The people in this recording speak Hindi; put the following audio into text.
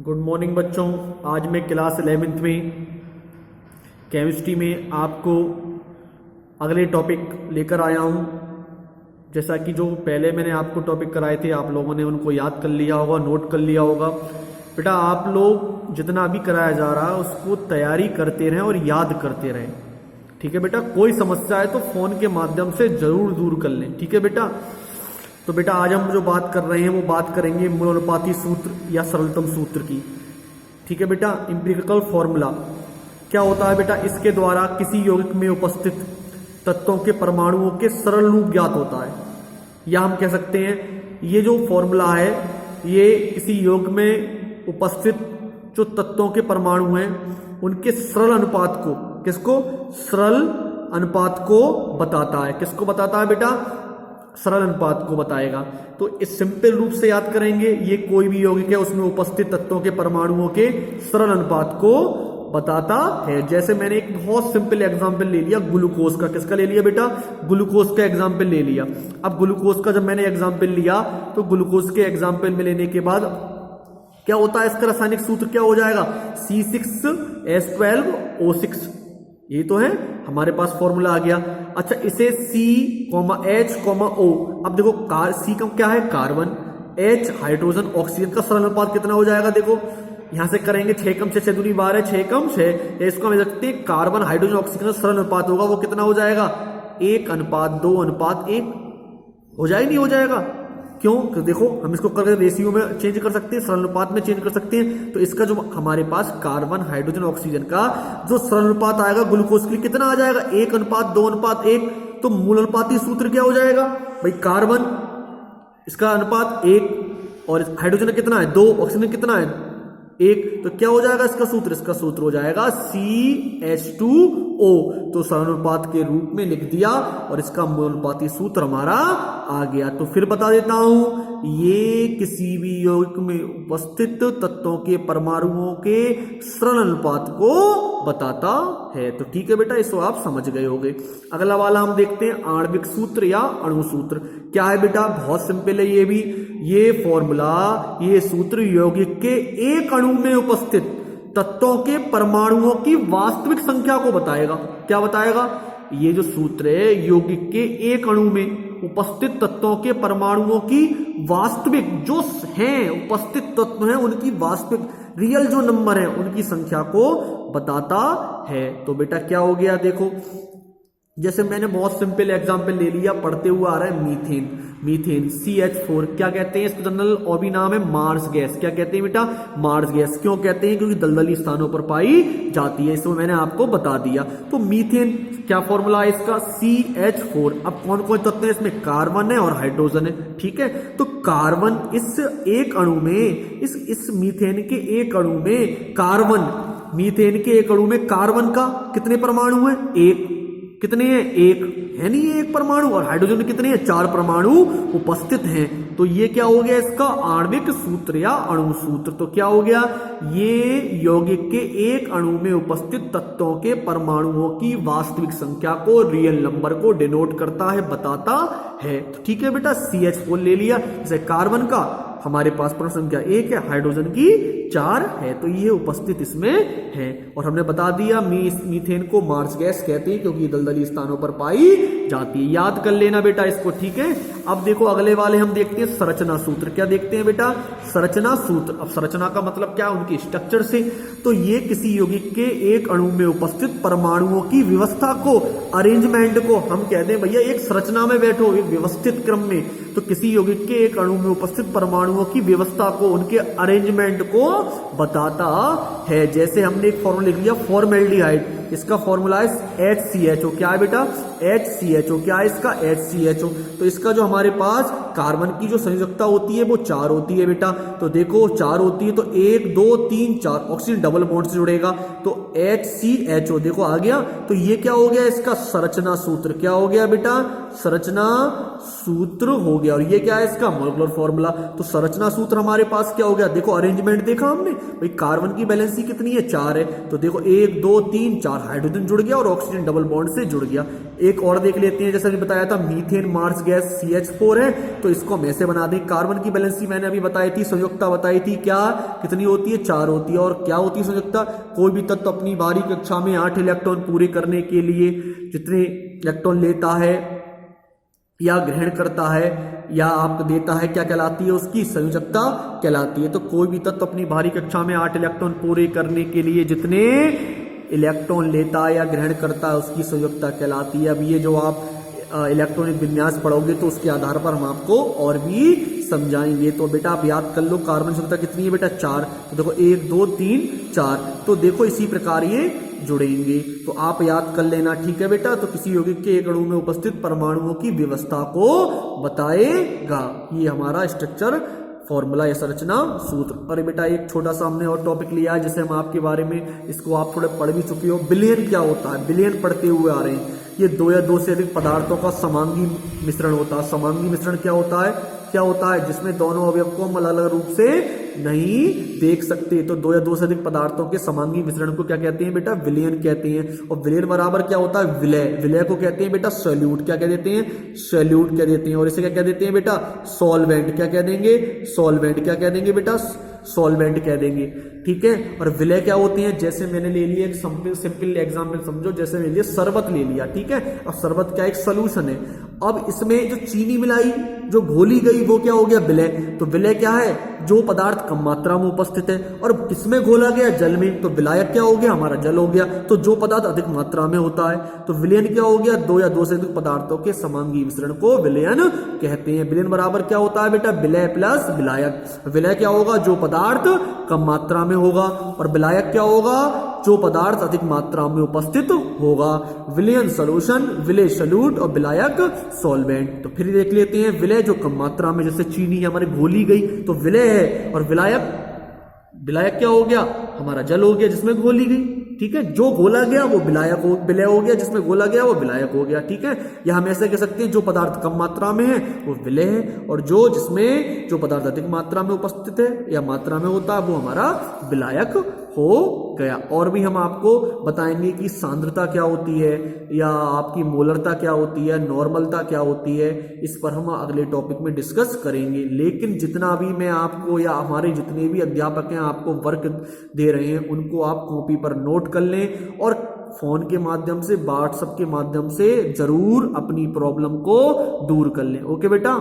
गुड मॉर्निंग बच्चों। आज मैं क्लास 11th में केमिस्ट्री में आपको अगले टॉपिक लेकर आया हूँ। जैसा कि जो पहले मैंने आपको टॉपिक कराए थे आप लोगों ने उनको याद कर लिया होगा, नोट कर लिया होगा। बेटा आप लोग जितना भी कराया जा रहा है उसको तैयारी करते रहें और याद करते रहें, ठीक है बेटा। कोई समस्या है तो फ़ोन के माध्यम से ज़रूर दूर कर लें, ठीक है बेटा। तो बेटा आज हम जो बात कर रहे हैं वो बात करेंगे मूलानुपाती सूत्र या सरलतम सूत्र की, ठीक है बेटा। एम्पिरिकल फॉर्मूला क्या होता है बेटा? इसके द्वारा किसी यौगिक में उपस्थित तत्वों के परमाणुओं के सरल रूप ज्ञात होता है, या हम कह सकते हैं ये जो फॉर्मूला है ये किसी यौगिक में उपस्थित जो तत्वों के परमाणु हैं उनके सरल अनुपात को, किसको? सरल अनुपात को बताता है। किसको बताता है बेटा? सरल अनुपात को बताएगा। तो इस सिंपल रूप से याद करेंगे, ये कोई भी यौगिक है उसमें उपस्थित तत्वों के परमाणुओं के सरल अनुपात को बताता है। जैसे मैंने एक बहुत सिंपल एग्जांपल ले लिया ग्लूकोज का। किसका ले लिया बेटा? ग्लूकोज का एग्जांपल ले लिया। अब ग्लूकोज का जब मैंने एग्जांपल लिया तो ग्लूकोज के एग्जांपल में लेने के बाद क्या होता है, इसका रासायनिक सूत्र क्या हो जाएगा? C6H12O6। ये तो है हमारे पास फॉर्मूला आ गया। अच्छा, इसे CH,O। अब देखो C का क्या है? कार्बन, H हाइड्रोजन, ऑक्सीजन का सरल अनुपात कितना हो जाएगा? देखो यहां से करेंगे 6 कम 6 दूनी 12, 6 कम 6, या इसको हम रखते हैं कार्बन हाइड्रोजन ऑक्सीजन का सरल अनुपात होगा वो कितना हो जाएगा? 1:2:1 हो जाएगा, नहीं हो जाएगा? क्यों? तो देखो हम इसको करके रेशियो में चेंज कर सकते हैं, सरल अनुपात में चेंज कर सकते हैं। तो इसका जो हमारे पास कार्बन हाइड्रोजन ऑक्सीजन का जो सरल अनुपात आएगा ग्लूकोज के लिए कितना आ जाएगा? 1:2:1। तो मूल अनुपाती सूत्र क्या हो जाएगा भाई? कार्बन इसका अनुपात 1 और हाइड्रोजन कितना है? 2, ऑक्सीजन कितना है? 1। तो क्या हो जाएगा इसका सूत्र? इसका सूत्र हो जाएगा CH2O। तो सरल अनुपात के रूप में लिख दिया और इसका मूल अनुपाती सूत्र हमारा आ गया। तो फिर बता देता हूं, ये किसी भी यौगिक में उपस्थित तत्वों के परमाणुओं के सरल अनुपात को बताता है। तो ठीक है बेटा, इसको आप समझ गए होंगे। अगला वाला हम देखते हैं आणविक सूत्र या अणु सूत्र। क्या है बेटा? बहुत सिंपल है ये भी। ये फॉर्मूला, ये सूत्र यौगिक के एक अणु में उपस्थित तत्वों के परमाणुओं की वास्तविक संख्या को बताएगा। क्या बताएगा? ये जो सूत्र है यौगिक के एक अणु में उपस्थित तत्वों के परमाणुओं की वास्तविक जो हैं उपस्थित तत्व हैं उनकी वास्तविक रियल जो नंबर है उनकी संख्या को बताता है। तो बेटा क्या हो गया? देखो जैसे मैंने बहुत सिंपल एग्जांपल ले लिया, पढ़ते हुए आ रहा है मीथेन CH4। क्या कहते हैं? इसका जनरल और भी नाम है मार्स गैस। क्या कहते हैं बेटा? Marsh gas. क्यों कहते हैं? क्योंकि दलदली स्थानों पर पाई जाती है। इसको मैंने आपको बता दिया। तो मीथेन क्या फॉर्मूला है इसका? CH4। अब कौन कौन तत्व है इसमें? कार्बन है और हाइड्रोजन है, ठीक है। तो कार्बन इस एक अणु में, इस मीथेन के एक अणु में कार्बन, मीथेन के एक अणु में कार्बन का कितने परमाणु है? 1। कितने हैं? 1 है, नहीं है 1 परमाणु। और हाइड्रोजन में कितने हैं? 4 परमाणु उपस्थित हैं। तो ये क्या हो गया इसका? आणविक सूत्र या अणु सूत्र। तो क्या हो गया? ये यौगिक के एक अणु में उपस्थित तत्वों के परमाणुओं की वास्तविक संख्या को, रियल नंबर को डिनोट करता है, बताता है। तो ठीक है बेटा, CH4 ले लिया। जैसे कार्बन का हमारे पास परमाणु संख्या 1 है, हाइड्रोजन की 4 है, तो ये उपस्थित इसमें है। और हमने बता दिया मीथेन को मार्स गैस कहते हैं क्योंकि दलदली स्थानों पर पाई जाती है। याद कर लेना बेटा इसको, ठीक है। अब देखो अगले वाले हम देखते हैं संरचना सूत्र। क्या देखते हैं बेटा? संरचना सूत्र। अब संरचना का मतलब क्या? उनकी स्ट्रक्चर से। तो ये किसी यौगिक के एक अणु में उपस्थित परमाणुओं की व्यवस्था को, अरेंजमेंट को हम कहते हैं भैया एक संरचना में बैठो, एक व्यवस्थित क्रम में। तो किसी यौगिक के एक अणु में उपस्थित परमाणुओं की व्यवस्था को, उनके अरेंजमेंट को बताता है। जैसे हमने एक फॉर्मूला लिख लिया फॉर्मेल्डिहाइड। इसका फॉर्मूला है HCHO। क्या है बेटा? HCHO। क्या है इसका? HCHO। तो इसका जो हमारे पास कार्बन की जो संयोजकता होती है वो 4 होती है बेटा। तो देखो 4 होती है, तो 1 2 3 4, ऑक्सीजन डबल बॉन्ड से जुड़ेगा। तो HCHO देखो आ गया। तो ये क्या हो गया इसका? संरचना सूत्र। क्या हो गया बेटा? संरचना सूत्र हो गया। और ये क्या है इसका? Molecular formula. तो संरचना सूत्र हमारे पास क्या हो गया? देखो अरेंजमेंट देखा हमने भाई, कार्बन की वैलेंसी कितनी है? 4 है। तो देखो 1 2 3 4 हाइड्रोजन जुड़ गया और ऑक्सीजन डबल बॉन्ड से जुड़ गया। एक और देख लेते हैं, जैसे मैंने बताया था मीथेन मार्स गैस CH4 है, तो इसको हम ऐसे बना दें। कार्बन की वैलेंसी मैंने अभी बताई थी, संयुक्ता बताई थी, क्या कितनी होती है, 4 होती है। और क्या होती है संयुक्ता, कोई भी तत्व अपनी बाहरी कक्षा में 8 इलेक्ट्रॉन पूरे करने के लिए जितने इलेक्ट्रॉन लेता है या ग्रहण करता है या आपको देता है, क्या कहलाती है, उसकी संयोजकता कहलाती है। तो कोई भी तत्व अपनी बाहरी कक्षा में 8 इलेक्ट्रॉन पूरे करने के लिए जितने इलेक्ट्रॉन लेता है या ग्रहण करता है उसकी संयोजकता कहलाती है। अब ये जो आप इलेक्ट्रॉनिक विन्यास पढ़ोगे तो उसके आधार पर हम आपको और भी समझाएंगे। तो बेटा आप याद कर लो, कार्बन संयोजकता कितनी है बेटा, 4। तो देखो 1 2 3 4, तो देखो इसी प्रकार ये जुड़ेंगे, तो आप याद कर लेना, ठीक है बेटा। तो किसी यौगिक के एक अणु में उपस्थित परमाणुओं की व्यवस्था को बताएगा, ये हमारा स्ट्रक्चर फॉर्मूला या संरचना सूत्र। अरे बेटा एक छोटा सा हमने और टॉपिक लिया है, जैसे हम आपके बारे में इसको आप थोड़े पढ़ भी चुके हो, विलयन क्या होता है, विलयन पढ़ते हुए आ रहे हैं। ये 2 या 2 से अधिक पदार्थों का समांगी मिश्रण होता है। समांगी मिश्रण क्या होता है, क्या होता है, जिसमें दोनों अवयव को हम अलग अलग रूप से नहीं देख सकते। तो 2 या 2 से अधिक पदार्थों के समांगी मिश्रण को क्या कहते हैं बेटा, विलयन कहते हैं। और विलयन बराबर क्या होता है, विलय। विलय को कहते हैं बेटा सॉल्यूट, क्या कह देते हैं, सॉल्यूट कह देते हैं। और इसे क्या कह देते हैं बेटा, सॉल्वेंट, क्या कह देंगे, सॉल्वेंट, क्या कह देंगे बेटा, सॉल्वेंट कह देंगे, ठीक है। और विलय क्या होते हैं, जैसे मैंने ले लिया एक सिंपल एग्जांपल समझो, जैसे ले लिया शरबत ले लिया, ठीक है। अब शरबत क्या एक सोल्यूशन है, अब इसमें जो चीनी मिलाई, जो घोली गई, वो क्या हो गया, विलय। तो विलय क्या है, जो पदार्थ कम मात्रा में उपस्थित है, और किसमें घोला गया, जल में, तो विलायक क्या हो गया, हमारा जल हो गया। तो जो पदार्थ अधिक मात्रा में होता है, तो विलयन क्या हो गया, 2 या 2 से अधिक पदार्थों के समांगी मिश्रण को विलयन कहते हैं। विलयन बराबर क्या होता है बेटा, विलय प्लस विलायक। विलय क्या होगा, जो पदार्थ कम मात्रा में होगा, और विलायक क्या होगा, जो पदार्थ अधिक मात्रा में उपस्थित होगा। विलयन सॉल्यूशन, विलय सॉल्यूट, और विलायक सॉल्वेंट। तो फिर देख लेते हैं, विलय जो कम मात्रा में, जैसे चीनी हमारे घोली गई तो विलय है, और विलायक, विलायक क्या हो गया, हमारा जल हो गया जिसमें घोली गई, ठीक है। जो घोला गया वो विलायक हो, विलय हो गया, जिसमें घोला गया वो विलायक हो गया, ठीक है। या हम ऐसे कह सकते हैं, जो पदार्थ कम मात्रा में है वो विलय है, और जो पदार्थ अधिक मात्रा में उपस्थित है या मात्रा में होता है वो हमारा विलायक हो गया। और भी हम आपको बताएंगे कि सांद्रता क्या होती है, या आपकी मोलरता क्या होती है, नॉर्मलता क्या होती है, इस पर हम अगले टॉपिक में डिस्कस करेंगे। लेकिन जितना भी मैं आपको या हमारे जितने भी अध्यापक हैं आपको वर्क दे रहे हैं, उनको आप कॉपी पर नोट कर लें, और फोन के माध्यम से, व्हाट्सएप के माध्यम से जरूर अपनी प्रॉब्लम को दूर कर लें। ओके बेटा।